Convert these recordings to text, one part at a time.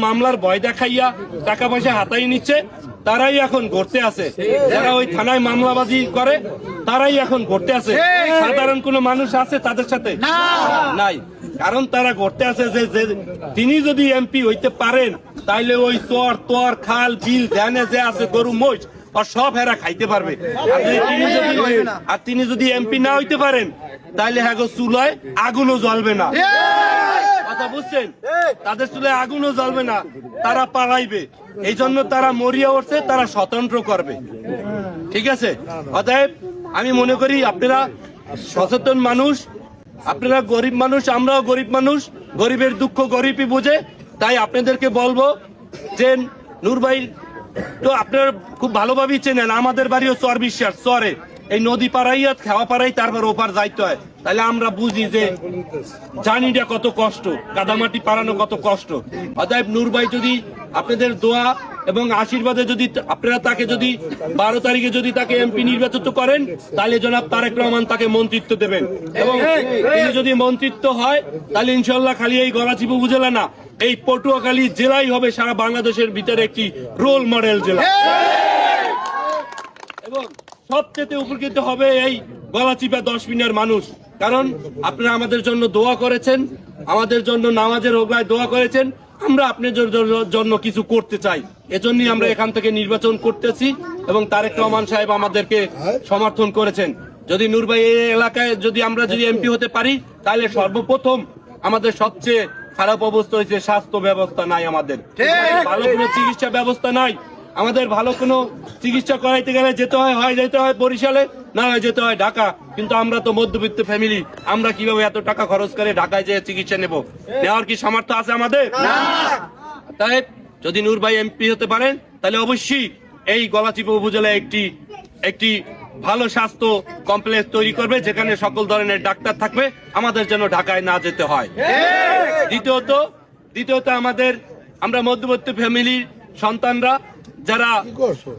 মামলার ভয় দেখাইয়া টাকা পয়সা হাতাই নিচ্ছে, তারাই এখন ঘুরতে আছে। যারা ওই থানায় মামলাবাজি করে তারাই এখন ঘুরতে আছে। সাধারণ কোন মানুষ আছে তাদের সাথে নাই, কারণ তারা ঘুরতে আছে যে তিনি যদি এমপি হইতে পারেন তাইলে ওই চর তোর খাল বিল ধ্যানে যে আছে গরু মোষ আর সব হেরা খাইতে পারবে। আর তিনি যদি এমপি না হইতে পারেন তাইলে হ্যাঁ চুলায় আগুনও জ্বলবে না। কথা বুঝছেন? তাদের চুলায় আগুনও জ্বলবে না, তারা পালাইবে। এই জন্য তারা মরিয়া উঠছে, তারা স্বতন্ত্র করবে। ঠিক আছে? অতএব আমি মনে করি আপনারা সচেতন মানুষ, আপনারা গরিব মানুষ, আমরাও গরিব মানুষ, গরিবের দুঃখ গরিবই বুঝে। তাই আপনাদেরকে বলবো যে নূর ভাই তো আপনারা খুব ভালোভাবেই চেনেন, আমাদের বাড়িও চর বিশ্বাস চরে, এই নদী পাড়াইয়া খাওয়া পাড়াই তারপর ওপার যাইতে হয়। তাহলে আমরা বুঝি যে জানিটা কত কষ্ট, কাদামাটি পাড়ানো কত কষ্ট। অতএব নূর ভাই যদি আপনাদের দোয়া এবং আশীর্বাদে যদি আপনারা তাকে যদি 12 তারিখে যদি তাকে এমপি নির্বাচিত করেন তাহলে জনাব তারেক রহমান তাকে মন্ত্রিত্ব দেবেন, এবং তিনি যদি মন্ত্রিত্ব হয় তাহলে ইনশাল্লাহ খালি এই গলাচিপা উপজেলা না, এই পটুয়াখালী জেলাই হবে সারা বাংলাদেশের ভিতরে একটি রোল মডেল জেলা। এবং সবচেয়ে উপকৃত হবে এই গলাচিপা 10 মিনিটের মানুষ, কারণ আপনারা আমাদের জন্য দোয়া করেছেন, আমাদের জন্য নামাজের ওগলায় দোয়া করেছেন। আমরা আপনাদের জন্য কিছু করতে চাই, এজন্যই আমরা এখান থেকে নির্বাচন করতেছি এবং তারেক রহমান সাহেব আমাদেরকে সমর্থন করেছেন। যদি নূর ভাই এই এলাকায় যদি আমরা যদি এমপি হতে পারি তাহলে সর্বপ্রথম আমাদের সবচেয়ে খারাপ অবস্থা হয়েছে স্বাস্থ্য ব্যবস্থা নাই, আমাদের ভালো কোনো চিকিৎসা ব্যবস্থা নাই। আমাদের ভালো কোনো চিকিৎসা করাইতে গেলে যেতে হয় বরিশালে, না হয় যেতে হয় ঢাকা। কিন্তু আমরা তো মধ্যবিত্ত ফ্যামিলি, আমরা কিভাবে এত টাকা খরচ করে ঢাকায় যে চিকিৎসা নেব? নেওয়ার কি সামর্থ্য আছে আমাদের? তাই যদি নূর ভাই এমপি হতে পারেন তাহলে অবশ্যই এই গলাচিপা উপজেলায় একটি ভালো স্বাস্থ্য কমপ্লেক্স তৈরি করবে, যেখানে সকল ধরনের ডাক্তার থাকবে, আমাদের যেন ঢাকায় না যেতে হয়। দ্বিতীয়ত আমরা মধ্যবিত্ত ফ্যামিলির সন্তানরা যারা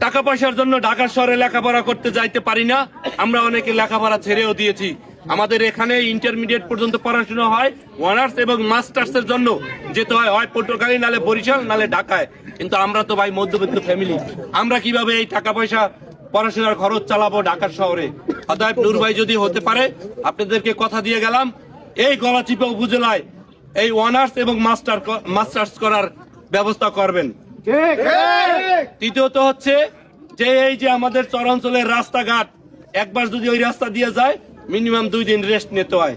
টাকা পয়সার জন্য ঢাকা শহরে লেখাপড়া করতে যাইতে পারি না, আমরা অনেকে লেখাপড়া ছেড়েও দিয়েছি। আমাদের এখানে ইন্টারমিডিয়েট পর্যন্ত পড়াশোনা হয়, অনার্স এবং মাস্টার্স এর জন্য যেতে হয় পটুয়াখালী, নালে বরিশাল, নালে ঢাকায়। কিন্তু আমরা তো ভাই মধ্যবিত্ত ফ্যামিলি, আমরা কিভাবে এই টাকা পয়সা পড়াশোনার খরচ চালাবো ঢাকার শহরে? অতএব নূর ভাই যদি হতে পারে, আপনাদেরকে কথা দিয়ে গেলাম, এই গলাচিপা উপজেলায় এই অনার্স এবং মাস্টার্স করার ব্যবস্থা করবেন। তৃতীয়ত হচ্ছে যে এই যে আমাদের চরাঞ্চলের রাস্তাঘাট, একবার যদি ওই রাস্তা দিয়ে যায় মিনিমাম 2 দিন রেস্ট নিতে হয়।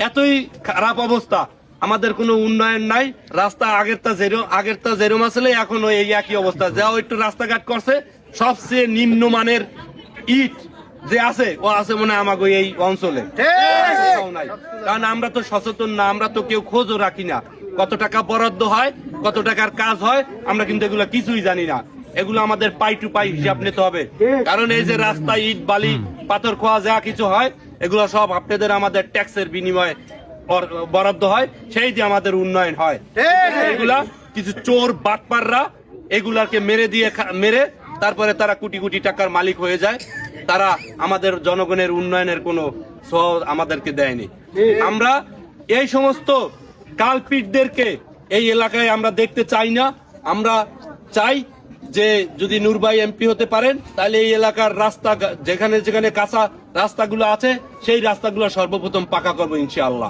এতই খারাপ অবস্থা, আমাদের কোনো উন্নয়ন নাই। রাস্তা আগেরটা যেরকম আসলে এখনো এই একই অবস্থা। যাও একটু রাস্তাঘাট করছে, সবচেয়ে নিম্নমানের ইট যে আছে ও আছে মনে হয় আমাকে এই অঞ্চলে। কারণ আমরা তো সচেতন না, আমরা তো কেউ খোঁজও রাখি না, কত টাকা বরাদ্দ হয়, কত টাকার কাজ হয়, আমরা কিন্তু এগুলো কিছুই জানি না। এগুলো আমাদের পাই টু পাই হিসাব নিতে হবে। কারণ এই যে রাস্তা ইট বালি পাথর খোয়া যা কিছু হয়, এগুলো সব আপনাদের আমাদের ট্যাক্সের বিনিময়ে বরাদ্দ হয়, সেই দিয়ে আমাদের উন্নয়ন হয়। এগুলা কিছু চোর বাটপাররা এগুলাকে মেরে তারপরে তারা কোটি কোটি টাকার মালিক হয়ে যায়। তারা আমাদের জনগণের উন্নয়নের কোনো সহ আমাদেরকে দেয়নি। আমরা এই সমস্ত কালপিটদেরকে এই এলাকায় আমরা দেখতে চাই না। আমরা চাই যে যদি নূর ভাই এমপি হতে পারেন তাহলে এই এলাকার রাস্তা যেখানে যেখানে কাঁচা রাস্তাগুলো আছে সেই রাস্তাগুলো সর্বপ্রথম পাকা করবো ইনশাআল্লাহ।